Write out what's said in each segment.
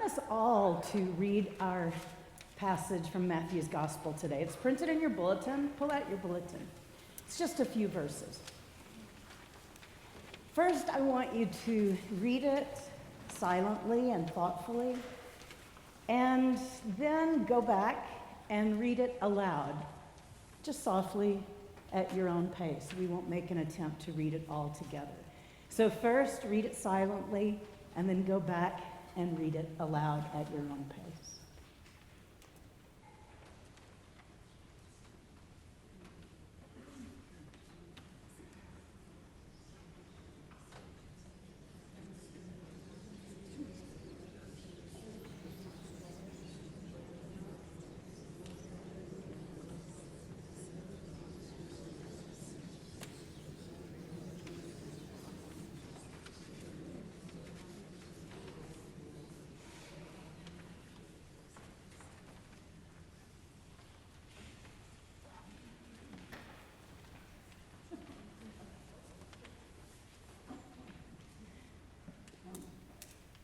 us all to read our passage from Matthew's Gospel today. It's printed in your bulletin. Pull out your bulletin. It's just a few verses. First, I want you to read it silently and thoughtfully, and then go back and read it aloud, just softly at your own pace. We won't make an attempt to read it all together. So first, read it silently, and then go back and read it aloud at your own pace.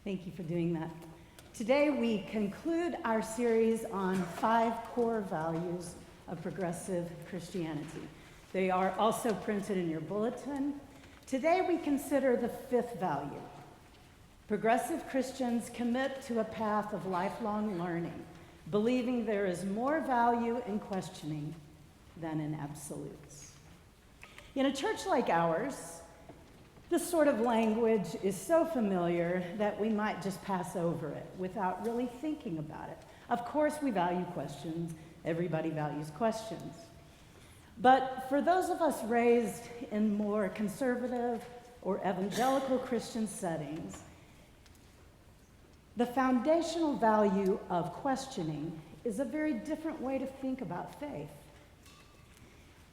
Thank you for doing that. Today we conclude our series on 5 core values of progressive Christianity. They are also printed in your bulletin. Today we consider the 5th value. Progressive Christians commit to a path of lifelong learning, believing there is more value in questioning than in absolutes. In a church like ours, this sort of language is so familiar that we might just pass over it without really thinking about it. Of course, we value questions. Everybody values questions. But for those of us raised in more conservative or evangelical Christian settings, the foundational value of questioning is a very different way to think about faith.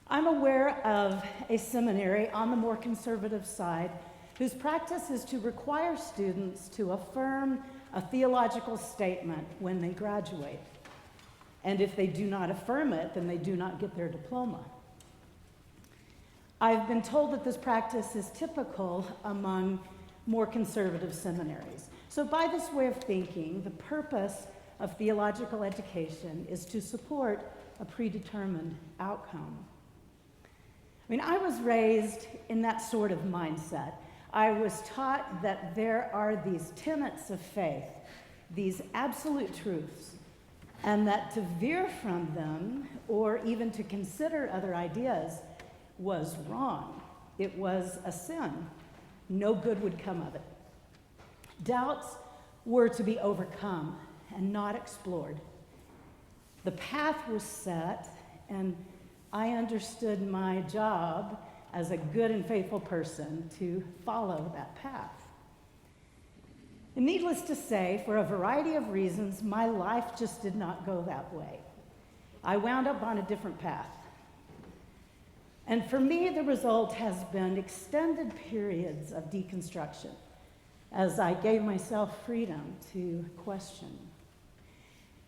I'm aware of a seminary on the more conservative side whose practice is to require students to affirm a theological statement when they graduate. And if they do not affirm it, then they do not get their diploma. I've been told that this practice is typical among more conservative seminaries. So by this way of thinking, the purpose of theological education is to support a predetermined outcome. I was raised in that sort of mindset. I was taught that there are these tenets of faith, these absolute truths, and that to veer from them or even to consider other ideas was wrong. It was a sin. No good would come of it. Doubts were to be overcome and not explored. The path was set, and I understood my job as a good and faithful person to follow that path. And needless to say, for a variety of reasons, my life just did not go that way. I wound up on a different path. And for me, the result has been extended periods of deconstruction as I gave myself freedom to question.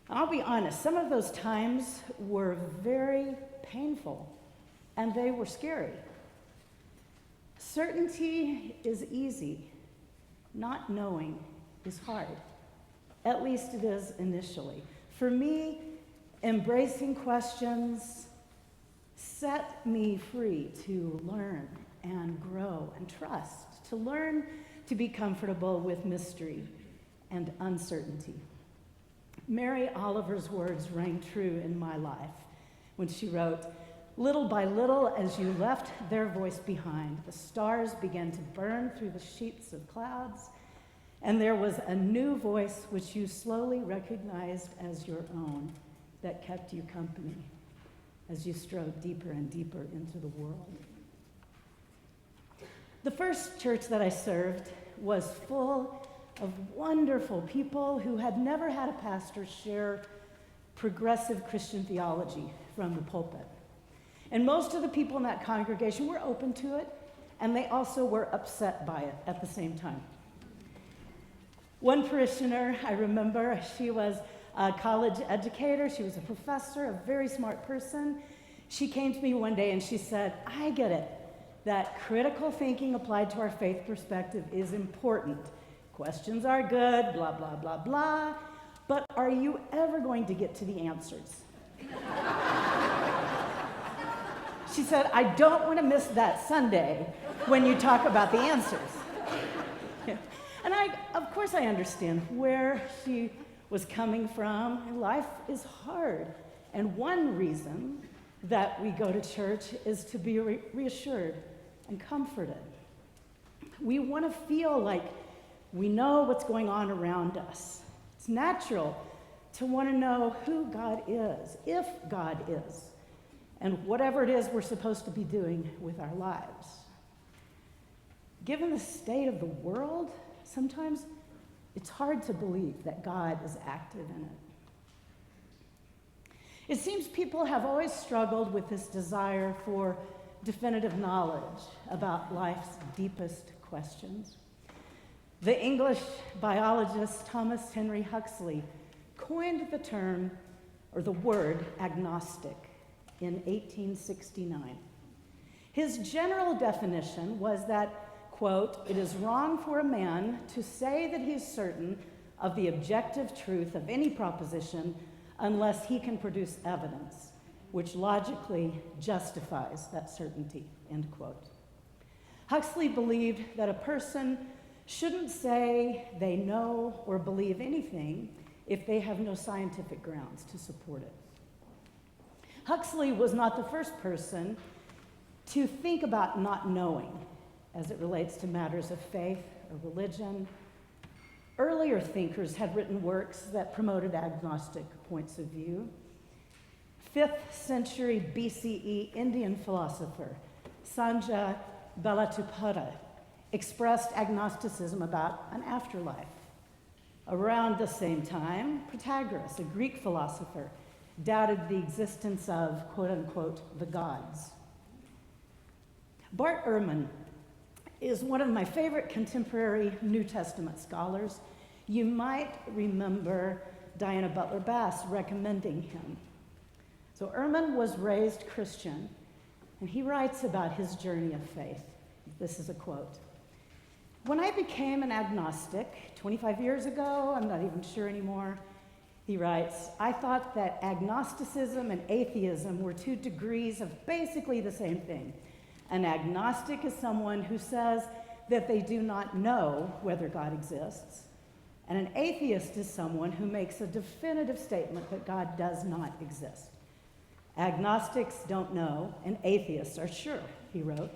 I'll be honest, some of those times were very painful, and they were scary. Certainty is easy. Not knowing is hard. At least it is initially. For me, embracing questions set me free to learn and grow and trust, to learn to be comfortable with mystery and uncertainty. Mary Oliver's words rang true in my life when she wrote, "Little by little, as you left their voice behind, the stars began to burn through the sheets of clouds, and there was a new voice which you slowly recognized as your own that kept you company as you strode deeper and deeper into the world." The first church that I served was full of wonderful people who had never had a pastor share progressive Christian theology from the pulpit. And most of the people in that congregation were open to it, and they also were upset by it at the same time. One parishioner, I remember, she was a college educator, she was a professor, a very smart person. She came to me one day and she said, "I get it, that critical thinking applied to our faith perspective is important. Questions are good, blah, blah, blah, blah, but are you ever going to get to the answers? She said, I don't want to miss that Sunday when you talk about the answers. And of course I understand where she was coming from. Life is hard. And one reason that we go to church is to be reassured and comforted. We want to feel like we know what's going on around us. It's natural to want to know who God is, if God is, and whatever it is we're supposed to be doing with our lives. Given the state of the world, sometimes it's hard to believe that God is active in it. It seems people have always struggled with this desire for definitive knowledge about life's deepest questions. The English biologist Thomas Henry Huxley coined the term, or the word, agnostic in 1869. His general definition was that, quote, it is wrong for a man to say that he is certain of the objective truth of any proposition unless he can produce evidence which logically justifies that certainty, end quote. Huxley believed that a person shouldn't say they know or believe anything if they have no scientific grounds to support it. Huxley was not the first person to think about not knowing as it relates to matters of faith or religion. Earlier thinkers had written works that promoted agnostic points of view. 5th century BCE Indian philosopher Sanja Balattaputta expressed agnosticism about an afterlife. Around the same time, Protagoras, a Greek philosopher, doubted the existence of, quote unquote, the gods. Bart Ehrman is one of my favorite contemporary New Testament scholars. You might remember Diana Butler Bass recommending him. So Ehrman was raised Christian, and he writes about his journey of faith. This is a quote. When I became an agnostic 25 years ago, I'm not even sure anymore, he writes, I thought that agnosticism and atheism were 2 degrees of basically the same thing. An agnostic is someone who says that they do not know whether God exists, and an atheist is someone who makes a definitive statement that God does not exist. Agnostics don't know, and atheists are sure, he wrote.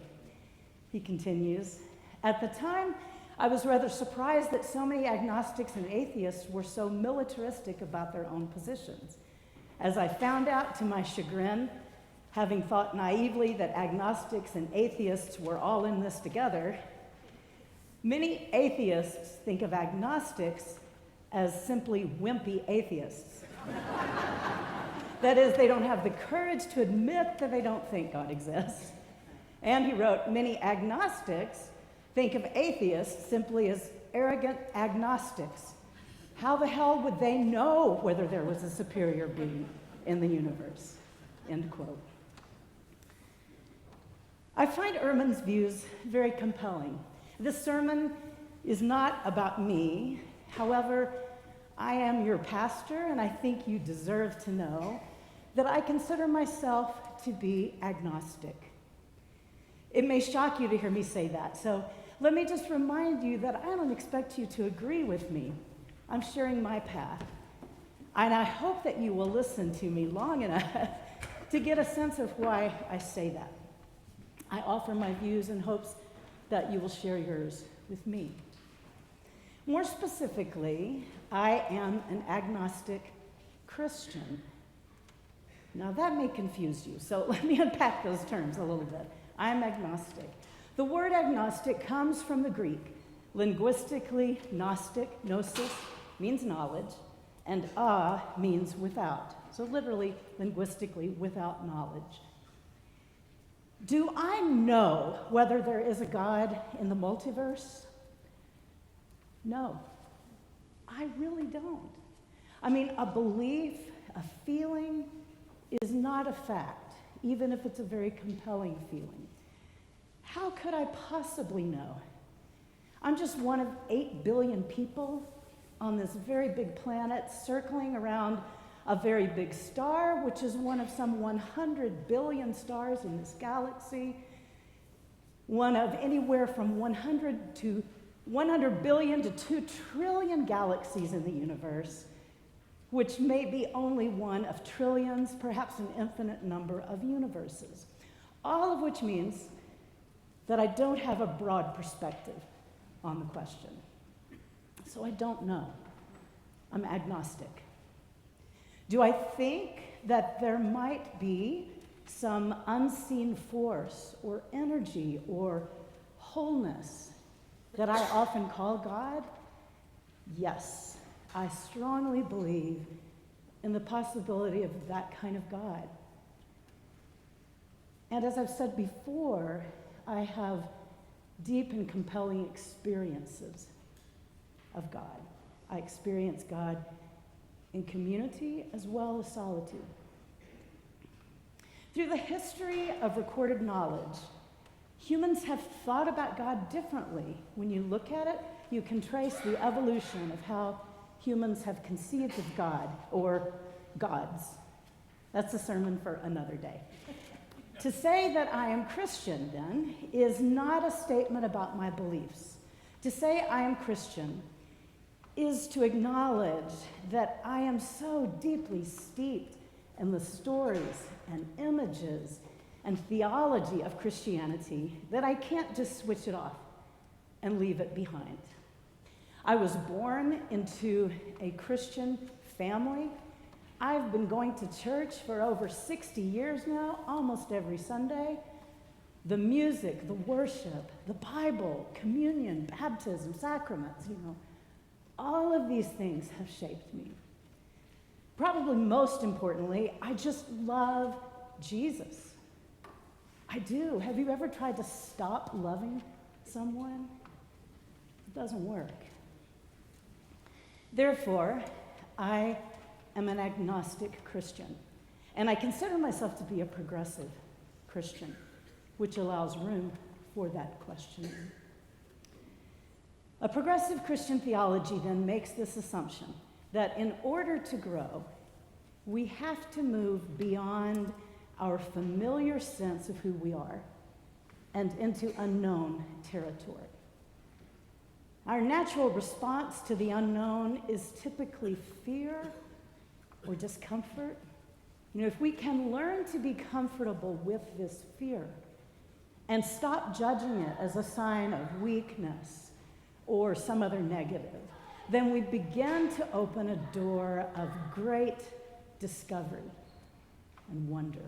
He continues, at the time, I was rather surprised that so many agnostics and atheists were so militaristic about their own positions. As I found out to my chagrin, having thought naively that agnostics and atheists were all in this together, many atheists think of agnostics as simply wimpy atheists. That is, they don't have the courage to admit that they don't think God exists. And he wrote, many agnostics think of atheists simply as arrogant agnostics. How the hell would they know whether there was a superior being in the universe? End quote. I find Ehrman's views very compelling. This sermon is not about me. However, I am your pastor, and I think you deserve to know that I consider myself to be agnostic. It may shock you to hear me say that, so let me just remind you that I don't expect you to agree with me. I'm sharing my path, and I hope that you will listen to me long enough to get a sense of why I say that. I offer my views in hopes that you will share yours with me. More specifically, I am an agnostic Christian. Now that may confuse you, so let me unpack those terms a little bit. I'm agnostic. The word agnostic comes from the Greek. Linguistically, gnostic, gnosis, means knowledge, and means without. So literally, linguistically, without knowledge. Do I know whether there is a God in the multiverse? No, I really don't. I mean, a belief, a feeling is not a fact, even if it's a very compelling feeling. How could I possibly know? I'm just one of 8 billion people on this very big planet circling around a very big star, which is one of some 100 billion stars in this galaxy, one of anywhere from 100 billion to 2 trillion galaxies in the universe, which may be only one of trillions, perhaps an infinite number of universes. All of which means that I don't have a broad perspective on the question. So I don't know. I'm agnostic. Do I think that there might be some unseen force or energy or wholeness that I often call God? Yes, I strongly believe in the possibility of that kind of God. And as I've said before, I have deep and compelling experiences of God. I experience God in community as well as solitude. Through the history of recorded knowledge, humans have thought about God differently. When you look at it, you can trace the evolution of how humans have conceived of God or gods. That's a sermon for another day. To say that I am Christian, then, is not a statement about my beliefs. To say I am Christian is to acknowledge that I am so deeply steeped in the stories and images and theology of Christianity that I can't just switch it off and leave it behind. I was born into a Christian family. I've been going to church for over 60 years now, almost every Sunday. The music, the worship, the Bible, communion, baptism, sacraments, all of these things have shaped me. Probably most importantly, I just love Jesus. I do. Have you ever tried to stop loving someone? It doesn't work. Therefore, I am an agnostic Christian, and I consider myself to be a progressive Christian, which allows room for that questioning. A progressive Christian theology then makes this assumption that in order to grow, we have to move beyond our familiar sense of who we are and into unknown territory. Our natural response to the unknown is typically fear or discomfort. If we can learn to be comfortable with this fear and stop judging it as a sign of weakness or some other negative, then we begin to open a door of great discovery and wonder.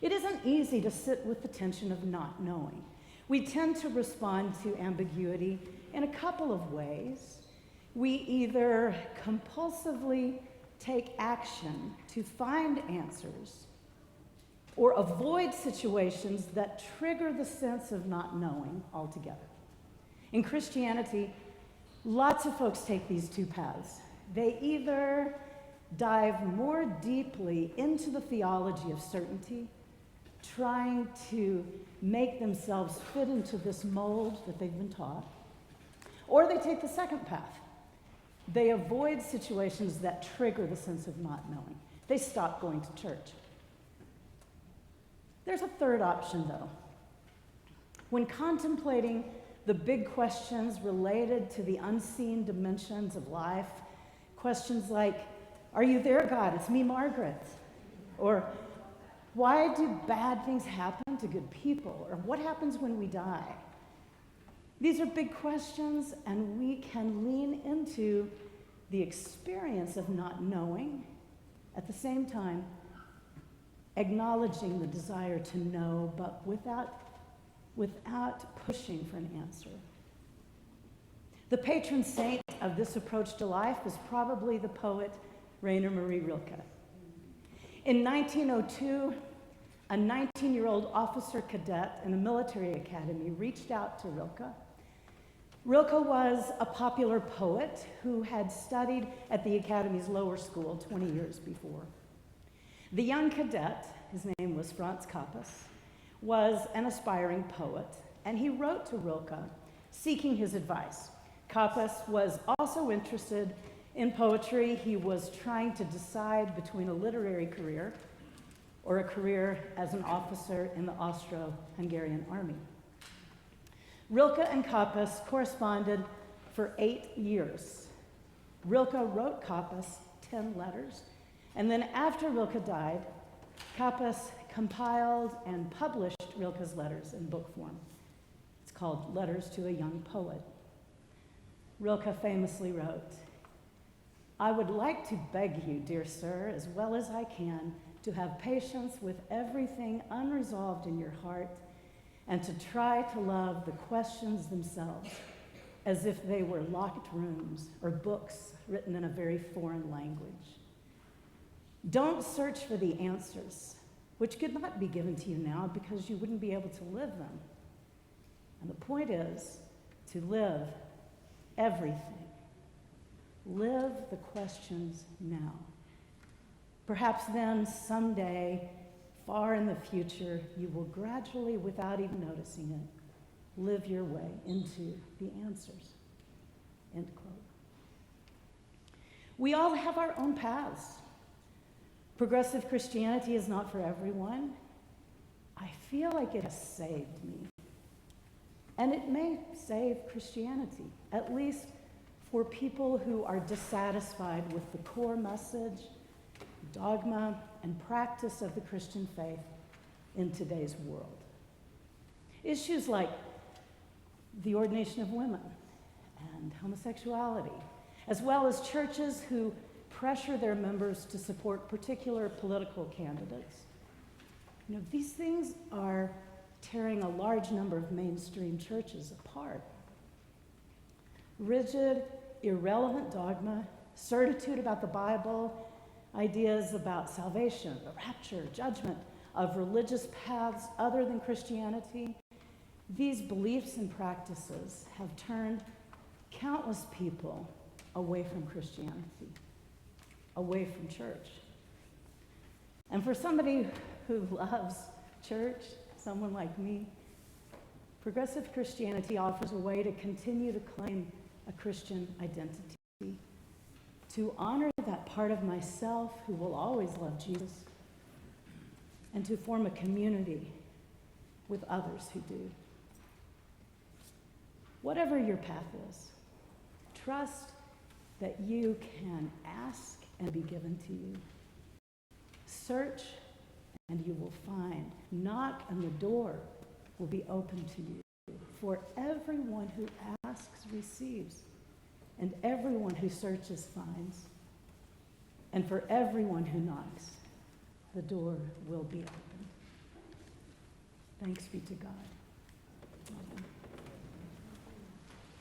It isn't easy to sit with the tension of not knowing. We tend to respond to ambiguity in a couple of ways. We either compulsively take action to find answers or avoid situations that trigger the sense of not knowing altogether. In Christianity, lots of folks take these two paths. They either dive more deeply into the theology of certainty, trying to make themselves fit into this mold that they've been taught, or they take the second path. They avoid situations that trigger the sense of not knowing. They stop going to church. There's a third option, though. When contemplating the big questions related to the unseen dimensions of life, questions like, "Are you there, God? It's me, Margaret." Or, "Why do bad things happen to good people?" Or, "What happens when we die?" These are big questions, and we can lean into the experience of not knowing, at the same time acknowledging the desire to know, but without pushing for an answer. The patron saint of this approach to life is probably the poet Rainer Maria Rilke. In 1902, a 19-year-old officer cadet in a military academy reached out to Rilke. Rilke was a popular poet who had studied at the academy's lower school 20 years before. The young cadet, his name was Franz Kappas, was an aspiring poet, and he wrote to Rilke seeking his advice. Kappas was also interested in poetry. He was trying to decide between a literary career or a career as an officer in the Austro-Hungarian army. Rilke and Kappas corresponded for 8 years. Rilke wrote Kappas 10 letters, and then after Rilke died, Kappas compiled and published Rilke's letters in book form. It's called Letters to a Young Poet. Rilke famously wrote, "I would like to beg you, dear sir, as well as I can, to have patience with everything unresolved in your heart and to try to love the questions themselves as if they were locked rooms or books written in a very foreign language. Don't search for the answers, which could not be given to you now because you wouldn't be able to live them. And the point is to live everything. Live the questions now. Perhaps then, someday, far in the future, you will gradually, without even noticing it, live your way into the answers." End quote. We all have our own paths. Progressive Christianity is not for everyone. I feel like it has saved me. And it may save Christianity, at least for people who are dissatisfied with the core message, dogma, and practice of the Christian faith in today's world. Issues like the ordination of women and homosexuality, as well as churches who pressure their members to support particular political candidates. These things are tearing a large number of mainstream churches apart. Rigid, irrelevant dogma, certitude about the Bible, ideas about salvation, the rapture, judgment, of religious paths other than Christianity, these beliefs and practices have turned countless people away from Christianity, away from church. And for somebody who loves church, someone like me, progressive Christianity offers a way to continue to claim a Christian identity, to honor that part of myself who will always love Jesus, and to form a community with others who do. Whatever your path is, trust that you can ask and be given to you. Search and you will find. Knock and the door will be open to you. For everyone who asks receives, and everyone who searches finds. And for everyone who knocks, the door will be opened. Thanks be to God. Amen.